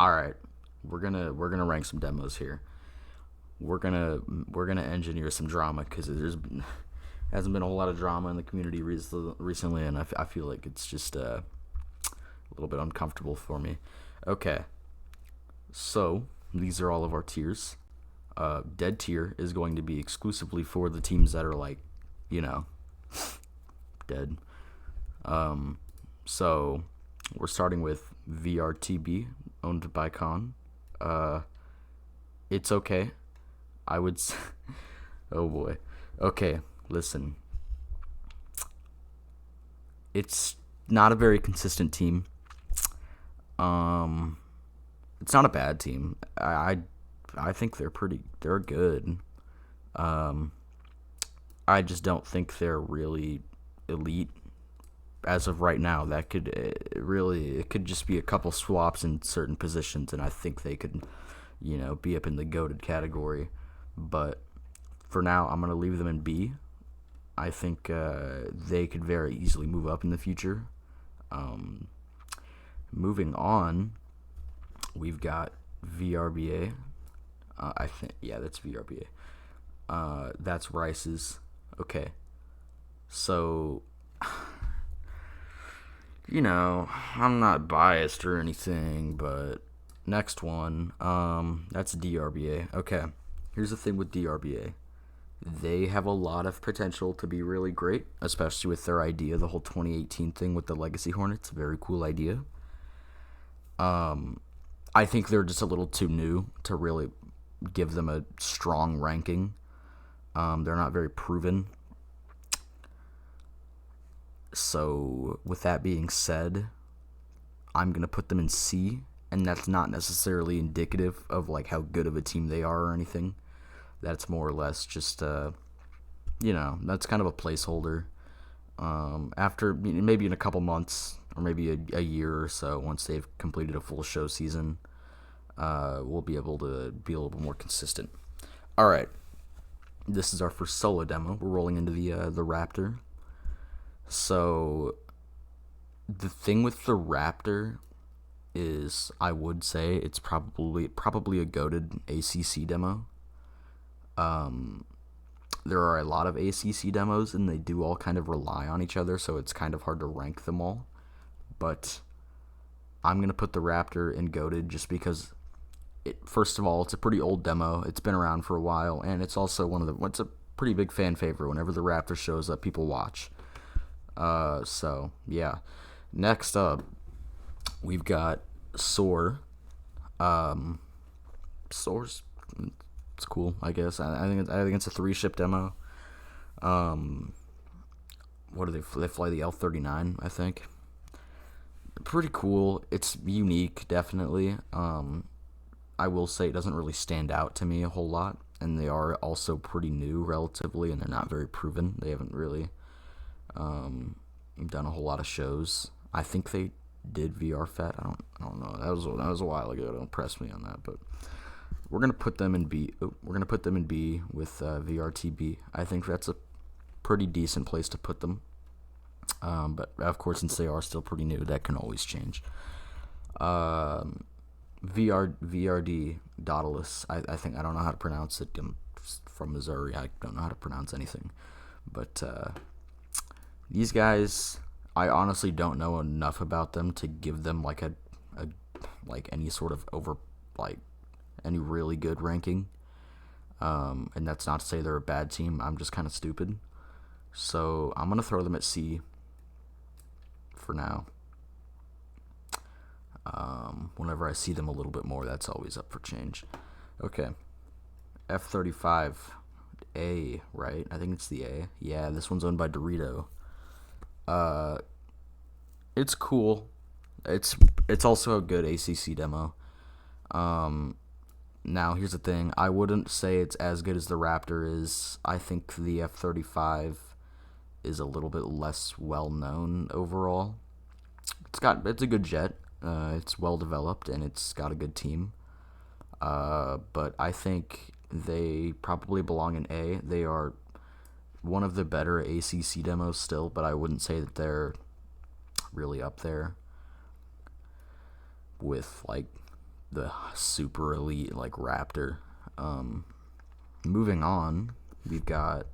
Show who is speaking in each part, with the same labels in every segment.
Speaker 1: All right, we're gonna rank some demos here. We're gonna engineer some drama because there's hasn't been a whole lot of drama in the community recently, and I feel like it's just a little bit uncomfortable for me. Okay, so these are all of our tiers. Dead tier is going to be exclusively for the teams that are like, you know, dead. So we're starting with VRTB, owned by Khan. Uh, it's okay. I would. Oh boy. Okay, listen. It's not a very consistent team. Um, it's not a bad team. I think they're pretty. They're good. Um, I just don't think they're really elite as of right now. That could really it could just be a couple swaps in certain positions, and I think they could, be up in the goated category. But for now, I'm gonna leave them in B. I think they could very easily move up in the future. Um, Moving on, we've got VRBA. I think that's VRBA. That's Rice's. Okay, so I'm not biased or anything, but next one, that's DRBA. Okay, here's the thing with DRBA. They have a lot of potential to be really great, especially with their idea, the whole 2018 thing with the Legacy Hornets. Very cool idea. I think they're just a little too new to really give them a strong ranking. They're not very proven. So, with that being said, I'm going to put them in C, and that's not necessarily indicative of like how good of a team they are or anything. That's more or less just that's kind of a placeholder. After maybe in a couple months or maybe a year or so, once they've completed a full show season, we'll be able to be a little bit more consistent. All right, this is our first solo demo. We're rolling into the Raptor. So the thing with the Raptor is, I would say it's probably a goated ACC demo. There are a lot of ACC demos, and they do all kind of rely on each other, so it's kind of hard to rank them all. But I'm gonna put the Raptor in goated just because first of all, it's a pretty old demo. It's been around for a while, and it's also it's a pretty big fan favorite. Whenever the Raptor shows up, people watch. So yeah. Next up, we've got Soar. Soar's it's cool, I guess. I think it's a 3-ship demo. What do they fly the L-39? I think. Pretty cool. It's unique, definitely. I will say it doesn't really stand out to me a whole lot, and they are also pretty new relatively, and they're not very proven. They haven't really done a whole lot of shows. I think they did VR Fat. I don't know. That was a while ago. Don't press me on that, but we're gonna put them in B. We're gonna put them in B with VRTB. I think that's a pretty decent place to put them. But of course, since they are still pretty new, that can always change. VRD Daedalus. I think I don't know how to pronounce it. I'm from Missouri. I don't know how to pronounce anything. But these guys, I honestly don't know enough about them to give them like a like any sort of any really good ranking. And that's not to say they're a bad team. I'm just kind of stupid. So I'm gonna throw them at C for now. Whenever I see them a little bit more, that's always up for change. Okay, F-35A, right? I think it's the A. Yeah, this one's owned by Dorito. It's cool. It's also a good ACC demo. Now here's the thing. I wouldn't say it's as good as the Raptor is. I think the F-35 is a little bit less well known overall. It's a good jet. It's well developed and it's got a good team. But I think they probably belong in A. They are one of the better ACC demos still, but I wouldn't say that they're really up there with like the super elite like Raptor. Moving on, we've got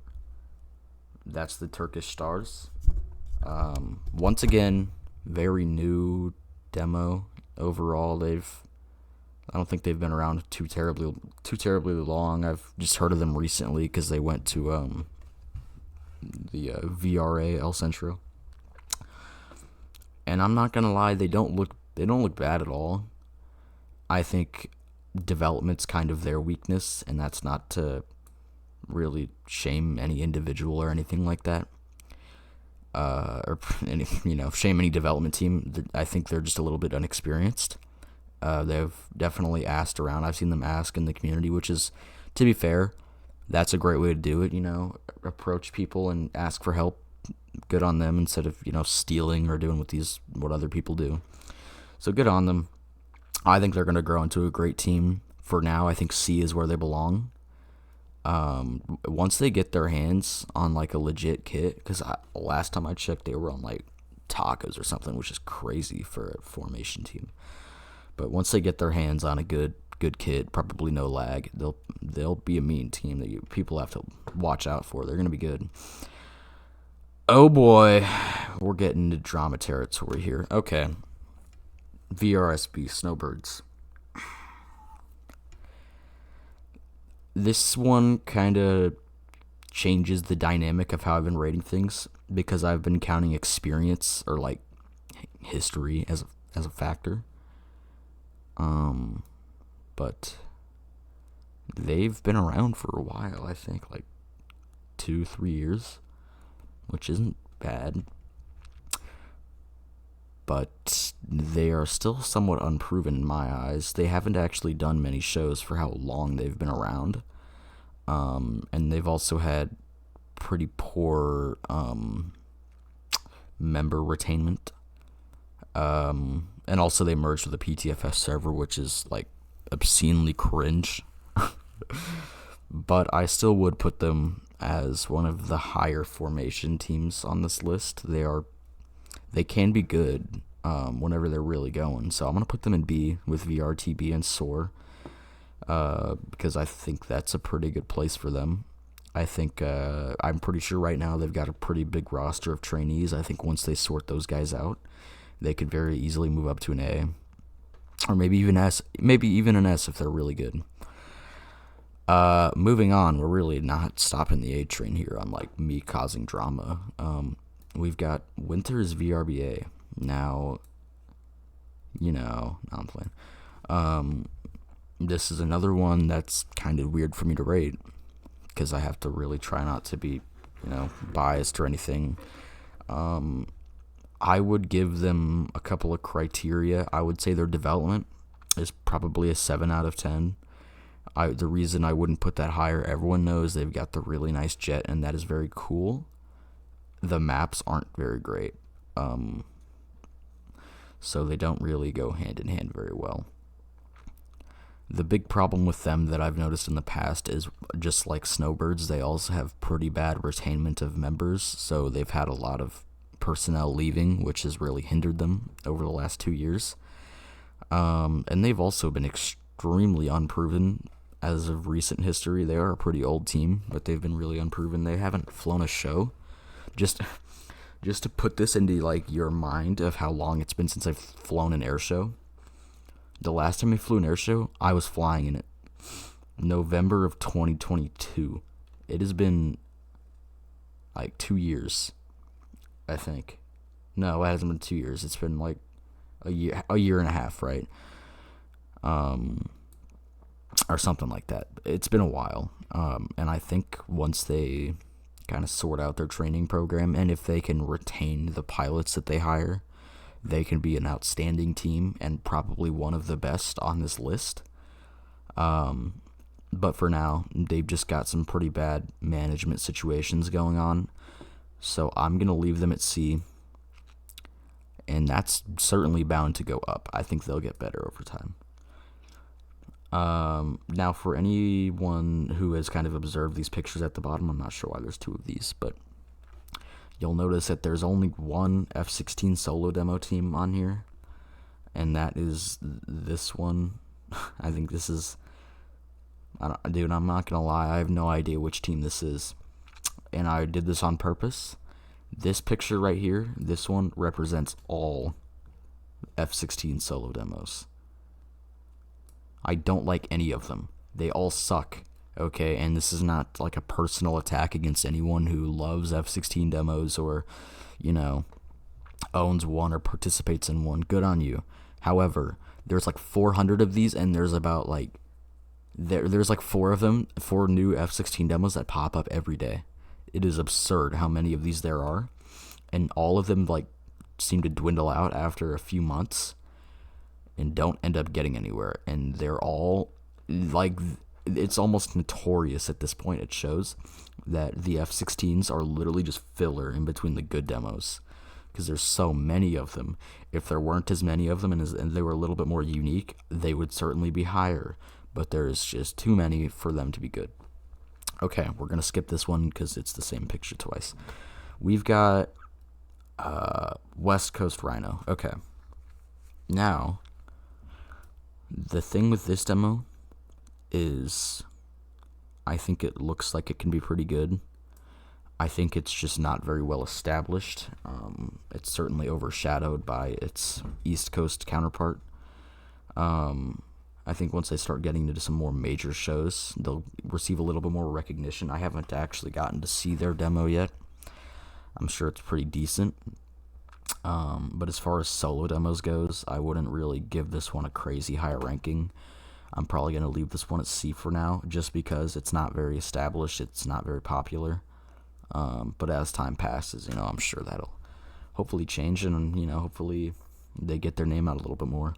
Speaker 1: that's the Turkish Stars. Once again, very new demo overall. I don't think they've been around too terribly long. I've just heard of them recently because they went to the VRA El Centro, and I'm not gonna lie, they don't look bad at all. I think development's kind of their weakness, and that's not to really shame any individual or anything like that. Or any, shame any development team. I think they're just a little bit inexperienced. They've definitely asked around. I've seen them ask in the community, which is, to be fair, that's a great way to do it. Approach people and ask for help. Good on them instead of stealing or doing what other people do. So good on them. I think they're going to grow into a great team. For now, I think C is where they belong. Once they get their hands on like a legit kit, because last time I checked, they were on like tacos or something, which is crazy for a formation team. But once they get their hands on a good kit, probably no lag, they'll be a mean team that people have to watch out for. They're gonna be good. Oh boy, we're getting into drama territory here. Okay, VRSB Snowbirds. This one kind of changes the dynamic of how I've been rating things because I've been counting experience or like history as a factor. But they've been around for a while. I think like 2-3 years, which isn't bad. But they are still somewhat unproven in my eyes. They haven't actually done many shows for how long they've been around. And they've also had pretty poor member retainment. And also they merged with the PTFS server, which is like obscenely cringe. But I still would put them as one of the higher formation teams on this list. They can be good whenever they're really going. So I'm going to put them in B with VRTB and SOAR because I think that's a pretty good place for them. I think I'm pretty sure right now they've got a pretty big roster of trainees. I think once they sort those guys out, they could very easily move up to an A. Or maybe even S. Maybe even an S if they're really good. Moving on, we're really not stopping the A train here, unlike me causing drama. We've got Winters VRBA. Now, I'm playing. This is another one that's kind of weird for me to rate because I have to really try not to be, biased or anything. I would give them a couple of criteria. I would say their development is probably a 7 out of 10. The reason I wouldn't put that higher, everyone knows they've got the really nice jet, and that is very cool. The maps aren't very great. So they don't really go hand in hand very well. The big problem with them that I've noticed in the past is just like Snowbirds, they also have pretty bad retainment of members, so they've had a lot of personnel leaving, which has really hindered them over the last 2 years. And they've also been extremely unproven as of recent history. They are a pretty old team, but they've been really unproven. They haven't flown a show. Just to put this into like your mind of how long it's been since I've flown an air show. The last time I flew an air show, I was flying in it. November of 2022. It has been like 2 years, I think. No, it hasn't been 2 years. It's been like a year and a half, right? Or something like that. It's been a while. And I think once they kind of sort out their training program, and if they can retain the pilots that they hire, they can be an outstanding team and probably one of the best on this list. But for now, they've just got some pretty bad management situations going on. So I'm going to leave them at C. And that's certainly bound to go up. I think they'll get better over time. Now, for anyone who has kind of observed these pictures at the bottom, I'm not sure why there's 2 of these, but you'll notice that there's only one F-16 solo demo team on here, and that is this one. I think this is, dude, I'm not gonna lie, I have no idea which team this is, and I did this on purpose. This picture right here, this one represents all F16 solo demos. I don't like any of them. They all suck. Okay, and this is not like a personal attack against anyone who loves F16 demos or, owns one or participates in one. Good on you. However, there's like 400 of these, and there's about like there's like four new F16 demos that pop up every day. It is absurd how many of these there are, and all of them like seem to dwindle out after a few months and don't end up getting anywhere. And they're all like, it's almost notorious at this point. It shows that the F16s are literally just filler in between the good demos, because there's so many of them. If there weren't as many of them and they were a little bit more unique, they would certainly be higher, but there's just too many for them to be good. Okay, we're going to skip this one because it's the same picture twice. We've got West Coast Rhino. Okay. Now, the thing with this demo is I think it looks like it can be pretty good. I think it's just not very well established. It's certainly overshadowed by its East Coast counterpart. I think once they start getting into some more major shows, they'll receive a little bit more recognition. I haven't actually gotten to see their demo yet. I'm sure it's pretty decent. But as far as solo demos goes, I wouldn't really give this one a crazy high ranking. I'm probably going to leave this one at C for now, just because it's not very established, it's not very popular. But as time passes, I'm sure that'll hopefully change, and, hopefully they get their name out a little bit more.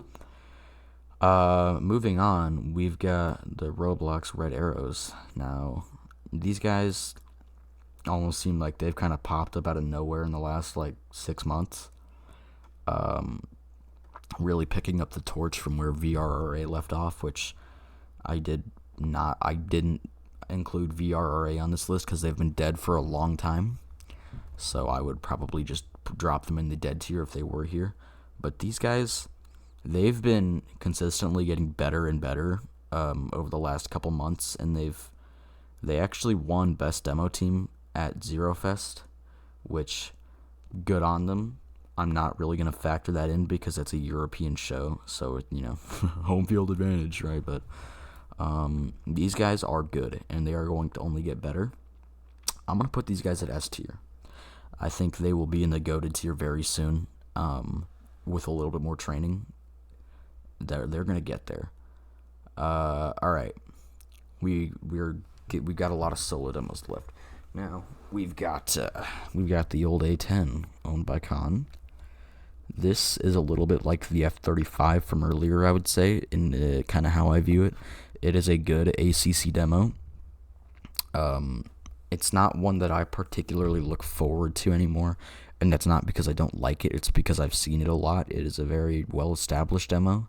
Speaker 1: Moving on, we've got the Roblox Red Arrows. Now, these guys almost seem like they've kind of popped up out of nowhere in the last, 6 months. Really picking up the torch from where VRRA left off, which I didn't include VRRA on this list because they've been dead for a long time. So I would probably just drop them in the dead tier if they were here. But these guys, they've been consistently getting better and better over the last couple months, and they actually won Best Demo Team at Zero Fest, which, good on them. I'm not really going to factor that in because it's a European show, so, home field advantage, right? But these guys are good, and they are going to only get better. I'm going to put these guys at S tier. I think they will be in the goated tier very soon, with a little bit more training. They're going to get there. All right. We've got a lot of solo demos left. Now, we've got the old A10 owned by Khan. This is a little bit like the F35 from earlier, I would say, in kind of how I view it. It is a good ACC demo. It's not one that I particularly look forward to anymore, and that's not because I don't like it. It's because I've seen it a lot. It is a very well-established demo.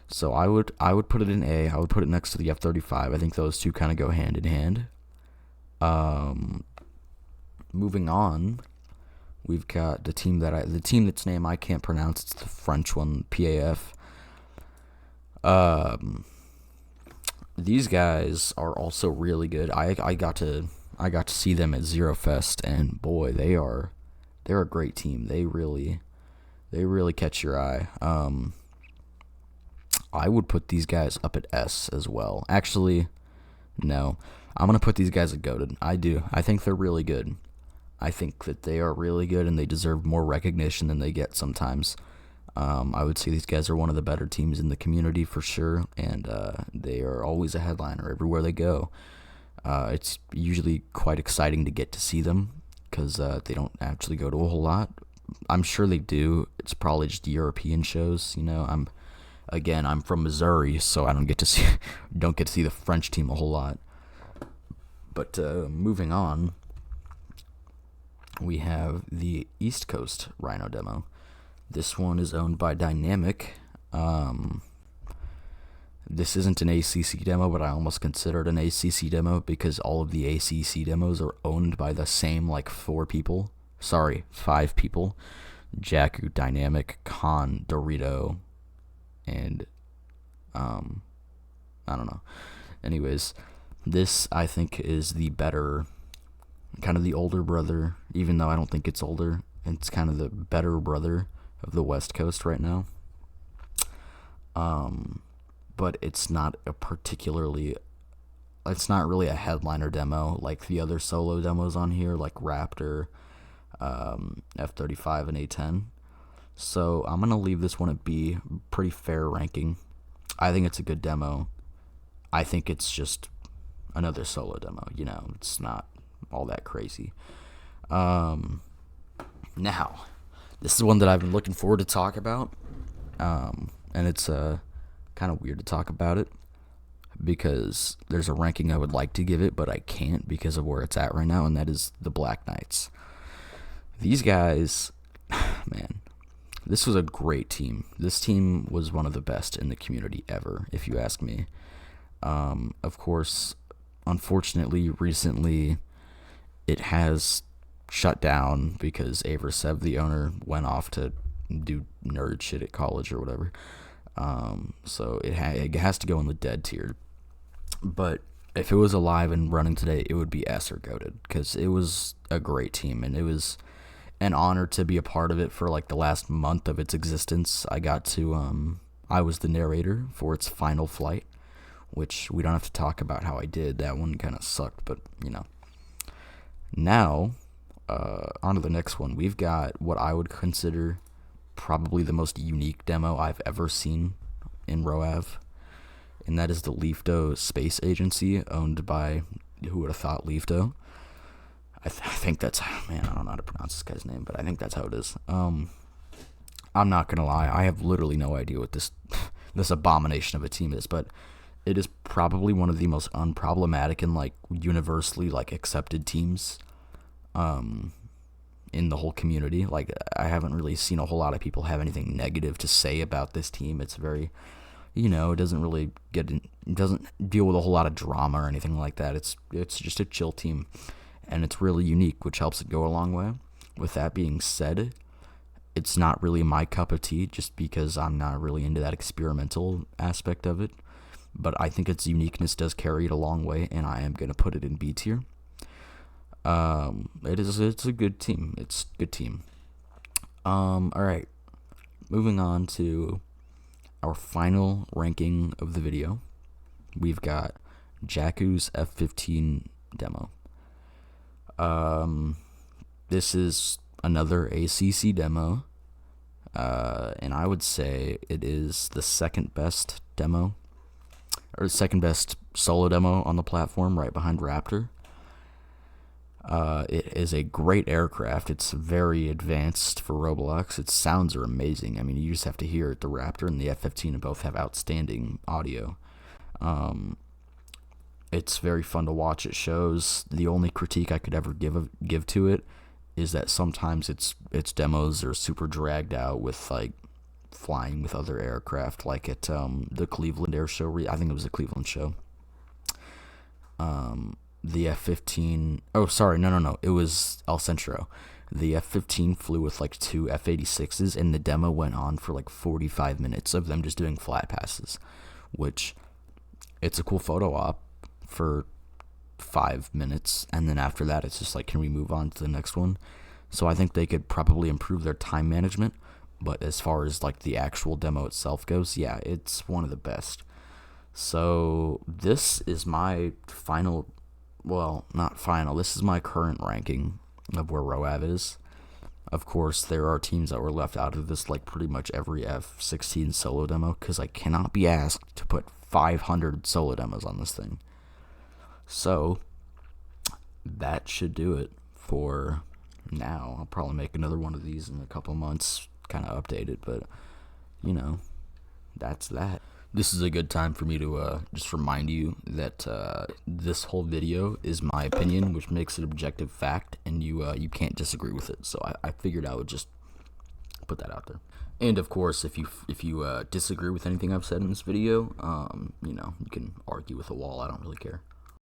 Speaker 1: So I would put it in A. I would put it next to the F35. I think those two kind of go hand in hand. Moving on, we've got the team that's name I can't pronounce. It's the French one, PAF. These guys are also really good. I got to see them at Zero Fest, and boy, they're a great team. They really catch your eye. I would put these guys up at S as well. Actually, no. I'm going to put these guys at goated. I do. I think they're really good. I think that they are really good, and they deserve more recognition than they get sometimes. I would say these guys are one of the better teams in the community for sure, and they are always a headliner everywhere they go. It's usually quite exciting to get to see them because they don't actually go to a whole lot. I'm sure they do. It's probably just European shows. I'm from Missouri, so I don't get to see the French team a whole lot. But moving on, we have the East Coast Rhino demo. This one is owned by Dynamic. This isn't an ACC demo, but I almost consider it an ACC demo because all of the ACC demos are owned by the same 5 people. Jakku, Dynamic, Khan, Dorito, and I don't know. Anyways, this I think is the better, kind of the older brother, even though I don't think it's older. It's kind of the better brother of the West Coast right now. But it's not really a headliner demo like the other solo demos on here, like Raptor, F35, and A10. So I'm gonna leave this one at B. Pretty fair ranking. I think it's a good demo. I think it's just another solo demo. It's not all that crazy. Now, this is one that I've been looking forward to talk about, and it's kind of weird to talk about it because there's a ranking I would like to give it, but I can't because of where it's at right now, and that is the Black Knights. These guys, man, this was a great team. This team was one of the best in the community ever, if you ask me. Of course, unfortunately, recently, it has shut down because Aversev, the owner, went off to do nerd shit at college or whatever. So it has to go in the dead tier. But if it was alive and running today, it would be S or goated because it was a great team, and it was an honor to be a part of it for like the last month of its existence. I was the narrator for its final flight, which we don't have to talk about how I did. That one kind of sucked, but Now, on to the next one. We've got what I would consider probably the most unique demo I've ever seen in ROAV, and that is the Leafdo Space Agency, owned by, who would have thought, Leafdo. I think that's, man, I don't know how to pronounce this guy's name, but I think that's how it is. I'm not gonna lie, I have literally no idea what this abomination of a team is, but it is probably one of the most unproblematic and like universally like accepted teams in the whole community. Like, I haven't really seen a whole lot of people have anything negative to say about this team. It's very, it doesn't deal with a whole lot of drama or anything like that. It's just a chill team, and it's really unique, which helps it go a long way. With that being said, it's not really my cup of tea just because I'm not really into that experimental aspect of it. But I think its uniqueness does carry it a long way, and I am going to put it in B tier. It's a good team. It's a good team. Alright. Moving on to our final ranking of the video. We've got Jakku's F15 demo. This is another ACC demo. And I would say it is the second best demo, or second best solo demo on the platform, right behind Raptor. It is a great aircraft. It's very advanced for Roblox. Its sounds are amazing. I mean, you just have to hear it. The Raptor and the F-15 both have outstanding audio. It's very fun to watch at shows. The only critique I could ever give to it is that sometimes its demos are super dragged out with like flying with other aircraft, like at the Cleveland Air Show. I think it was the Cleveland show. The F-15. Oh, sorry, no. It was El Centro. The F-15 flew with like 2 F-86s, and the demo went on for like 45 minutes of them just doing flat passes, which it's a cool photo op for 5 minutes, and then after that it's just like, can we move on to the next one? So I think they could probably improve their time management, but as far as like the actual demo itself goes, yeah, it's one of the best. So this is my final, well, not final, this is my current ranking of where ROAV is. Of course, there are teams that were left out of this, like pretty much every F-16 solo demo, because I cannot be asked to put 500 solo demos on this thing. So that should do it for now. I'll probably make another one of these in a couple months, kind of updated, but that's that. This is a good time for me to just remind you that this whole video is my opinion, which makes it objective fact, and you can't disagree with it. So I figured I would just put that out there. And of course, if you disagree with anything I've said in this video, you can argue with a wall. I don't really care.